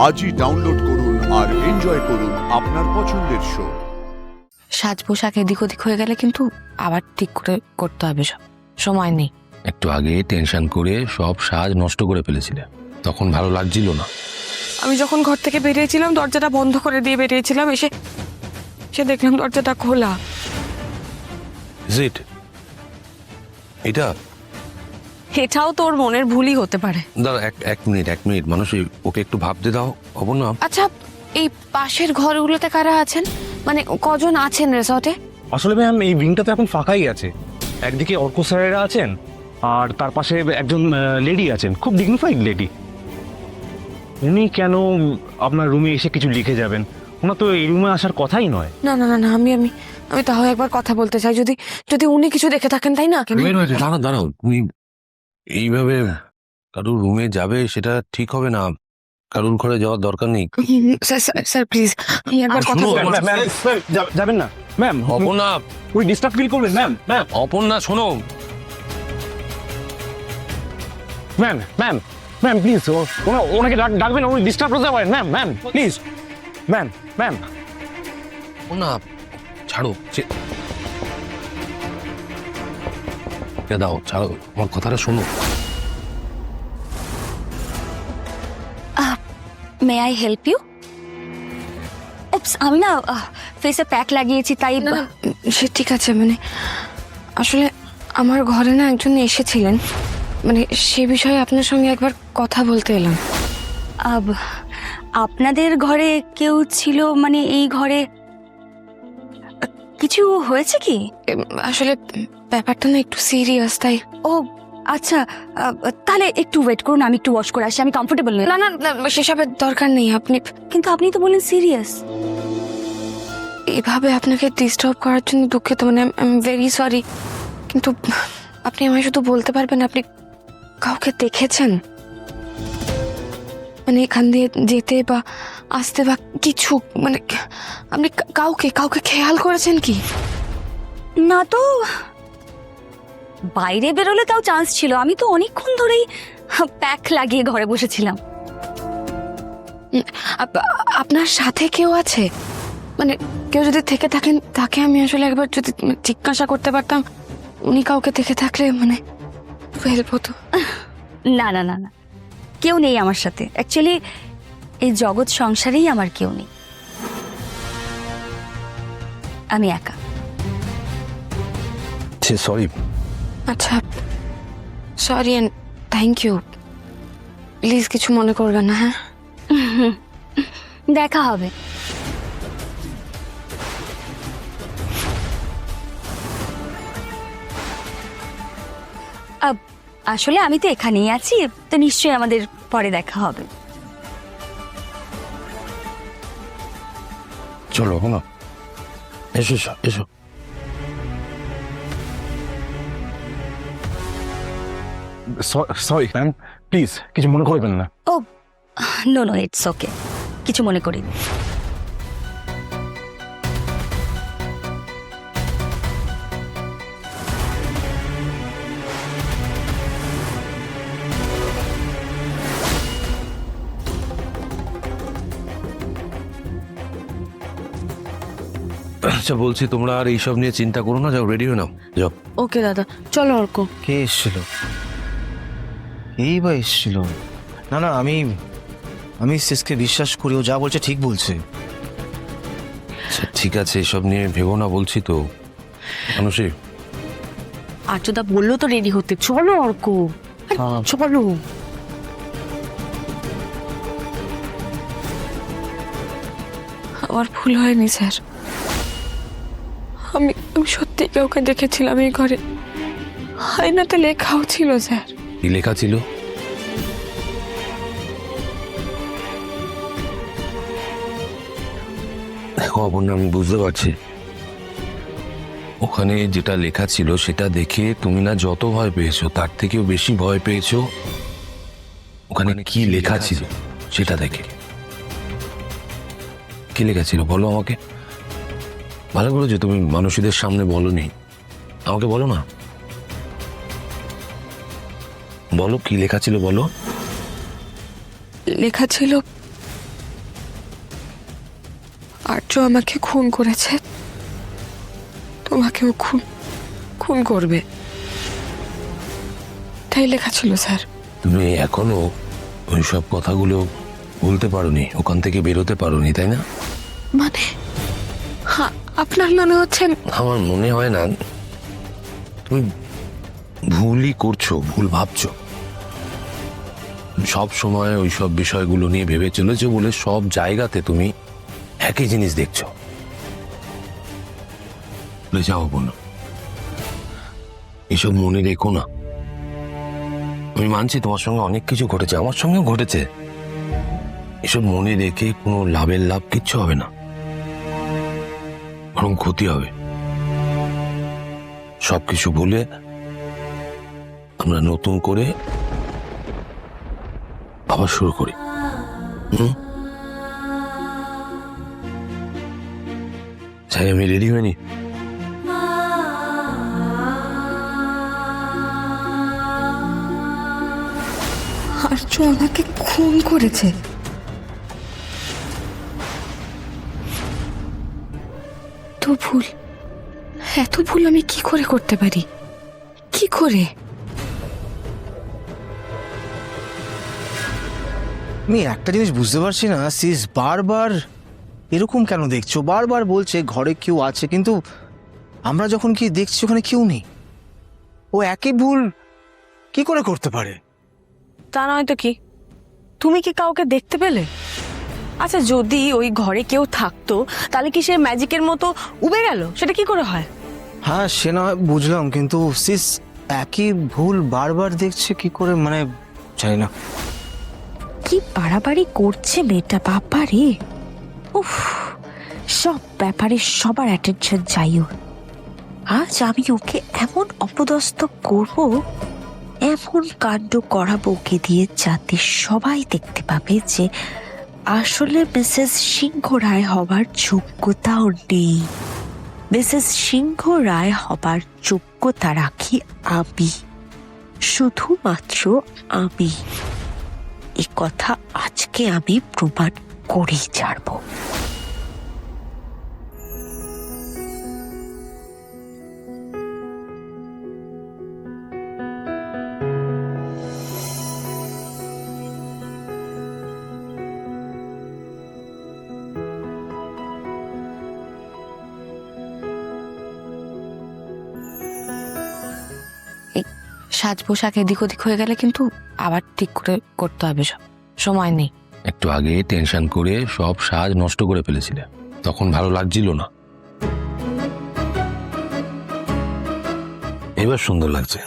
আজই ডাউনলোড করুন আর এনজয় করুন আপনার পছন্দের শো। সাজ পোশাক এদিক ওদিক হয়ে গেলে কিন্তু আবার ঠিক করে করতে হবে, সব সময় নেই। একটু আগে টেনশন করে সব সাজ নষ্ট করে ফেলেছিলে, তখন ভালো লাগছিল না। আমি যখন ঘর থেকে বেরিয়েছিলাম দরজাটা বন্ধ করে দিয়ে বেরিয়েছিলাম, এসে দেখলাম দরজাটা খোলা। এটা এটাও তোর মনের ভুলই হতে পারে। দাঁড়া, এক মিনিট মানুষ, ওকে একটু ভাবতে দাও। হবো না? আচ্ছা, এই পাশের ঘরগুলোতে কারা আছেন, মানে কজন আছেন রিসর্টে? আসলে ম্যাম এই উইংটাতে এখন ফাঁকাই আছে। একদিকে অর্ক স্যারেরা আছেন আর তার পাশে একজন লেডি আছেন, খুব ডিগনিফাইড লেডি। উনি কেন আপনার রুমে এসে কিছু লিখে যাবেন? ওনার তো এই রুমে আসার কথাই নয়। না না না না, আমি আমি আমি তাও একবার কথা বলতে চাই, যদি যদি উনি কিছু দেখে থাকেন, তাই না? দাঁড়াও, তুমি এইভাবে কারোর রুমে যাবে সেটা ঠিক হবে না। কারোর ঘরে যাওয়ার দরকার নেই। স্যার প্লিজ, আমি একবার কথা শুনো, বলবো। ম্যাম যাবেন না ম্যাম, অপর্ণা, উনি ডিস্টার্ব ফিল করবেন ম্যাম। ম্যাম অপর্ণা শোনো। ম্যাম ম্যাম ম্যাম প্লিজ ওনাকে ডাকবেন, উনি ডিস্টার্ব হতে পারেন। Ma'am ma'am please ma'am ma'am Aparna ছাড়ো, দাও, ছাড়ো, আমার কথাটা শোনো। May I help you? আমি না ফেসে প্যাক লাগিয়েছি তাই। না না, সে ঠিক আছে, মানে আসলে আমার ঘরে না একজন এসেছিলেন, মানে সে বিষয়ে আপনার সঙ্গে একবার কথা বলতে এলাম। আপনাদের ঘরে কেউ ছিল? মানে এই ঘরে কিছু হয়েছে কি? আসলে ব্যাপারটা না একটু সিরিয়াস, তাই। ও আচ্ছা, তাহলে একটু ওয়েট করুন, আমি একটু ওয়াশ করে আসি, আমি কমফোর্টেবল নই। না না না, সেসবের দরকার নেই। আপনি কিন্তু আপনি তো বললেন সিরিয়াস। এভাবে আপনাকে ডিস্টার্ব করার জন্য দুঃখিত, মানে আই এম ভেরি সরি। কিন্তু আপনি আমায় শুধু বলতে পারবেন, আপনি কাউকে দেখেছেন, মানে এখান দিয়ে যেতে বা আসতে বা কিছু, মানে আপনি কাউকে কাউকে খেয়াল করেছেন কি? না তো, বাইরে বেরোলে তাও চান্স ছিল, আমি তো অনেকক্ষণ ধরেই প্যাক লাগিয়ে ঘরে বসেছিলাম। আপনার সাথে কেউ আছে? মানে কেউ যদি থেকে থাকেন, তাকে আমি আসলে একবার যদি জিজ্ঞাসা করতে পারতাম, উনি কাউকে দেখে থাকলে মানে হেল্প হতো। না না না না, কেউ নেই আমার সাথে। অ্যাকচুয়ালি এই জগৎ সংসারেই আমার কেউ নেই, আমি একা। সরি। আচ্ছা, sorry and thank you. Please কিছু মনে করবেন না, হ্যাঁ? দেখা হবে। আসলে আমি তো এখানেই আছি, তো নিশ্চয়ই আমাদের পরে দেখা হবে। চলো না, এসো এসো। সরি ম্যাম, প্লিজ কিছু মনে করবেন না। ও নো নো, ইটস ওকে, কিছু মনে করিনি। আচ্ছা বলছি, তোমরা আর এইসব নিয়ে চিন্তা করো না, যাও রেডি হয়ে নাও, যাও। ওকে দাদা, চলো অর্ক। কে এসছিল? এই বা এসছিল? না না, আমি শেষকে বিশ্বাস করি, ও যা বলছে ঠিক বলছে। আচ্ছা ঠিক আছে, এসব নিয়ে ভেবো না বলছি তো। মানুষে আর্যদা বললো তো রেডি হতে, চলো অর্ক, চলো। আমার ভুল হয়নি স্যার, আমি সত্যি কাউকে দেখেছিলাম এই ঘরে, আয়নাতে লেখাও ছিল স্যার। কি লেখা ছিল? দেখো অপর্ণা, আমি বুঝতে পারছি ওখানে যেটা লেখা ছিল সেটা দেখে তুমি না যত ভয় পেয়েছো তার থেকেও বেশি ভয় পেয়েছো ওখানে কি লেখা ছিল সেটা দেখে। কি লেখা ছিল বলো আমাকে? ভালো করেছো তুমি মানুষদের সামনে বলোনি, আমাকে বলো না। বলো কি লেখা ছিল, বলো। লেখা ছিল আর্য আমাকে খুন করেছে, তোমাকেও খুন খুন করবে, তাই লেখা ছিল স্যার। তুমি এখনো ওই সব কথাগুলো বলতে পারোনি, ওখান থেকে বেরোতে পারোনি, তাই না? মানে হ্যাঁ, আপনার মনে হচ্ছে আমার মনে হয় না, তুমি ভুলই করছো, ভুল ভাবছো। সব সময় ওই সব বিষয়গুলো নিয়ে ভেবে চলেছো বলে সব জায়গাতে তুমি একই জিনিস দেখছো। বলে যাও বোনো, এসব মনে রেখো না। আমি মানছি তোমার সঙ্গে অনেক কিছু ঘটেছে, আমার সঙ্গেও ঘটেছে। এসব মনে রেখে কোনো লাভের লাভ কিচ্ছু হবে না, বরং ক্ষতি হবে। সবকিছু ভুলে আমরা নতুন করে আবার শুরু করি। চাই আমি রেডি হয়নি। আর্য আমাকে খুন করেছে। তো ভুল, এত ভুল আমি কি করে করতে পারি, কি করে? আমি একটা জিনিস বুঝতে পারছি না, সিস বারবার এরকম কেন দেখছো? বারবার বলছে ঘরে কেউ আছে, কিন্তু আমরা যখন কি দেখছি ওখানে কেউ নেই। ও একই ভুল কি করে করতে পারে? তা নয় তো কি, তুমি কি কাউকে দেখতে পেলে? আচ্ছা, যদি ওই ঘরে কেউ থাকতো তাহলে কি সে ম্যাজিকের মতো উবে গেল? সেটা কি করে হয়? হ্যাঁ, সে না হয় বুঝলাম, কিন্তু সিস একই ভুল বারবার দেখছে কি করে, মানে জানি না। কি বাড়াবাড়ি করছে মেয়েটা, বাবা রে! উফ, সব ব্যাপারে সবার অ্যাটেনশন চাই ওর। আজ আমি ওকে এমন অপদস্থ করব, এমন কাণ্ড করাবো ওকে দিয়ে, যাতে সবাই দেখতে পাবে যে আসলে মিসেস সিংহ রায় হবার যোগ্যতাও নেই। মিসেস সিংহ রায় হবার যোগ্যতা রাখি আমি, শুধুমাত্র আমি। এ কথা আজকে আমি প্রমাণ করেই ছাড়বো। সাজ পোশাক এদিক ওদিক হয়ে গেলে কিন্তু আবার ঠিক করে করতে হবে, সব সময় নেই। একটু আগে টেনশন করে সব সাজ নষ্ট করে ফেলেছিলে, তখন ভালো লাগছিল না, এবার সুন্দর লাগছে।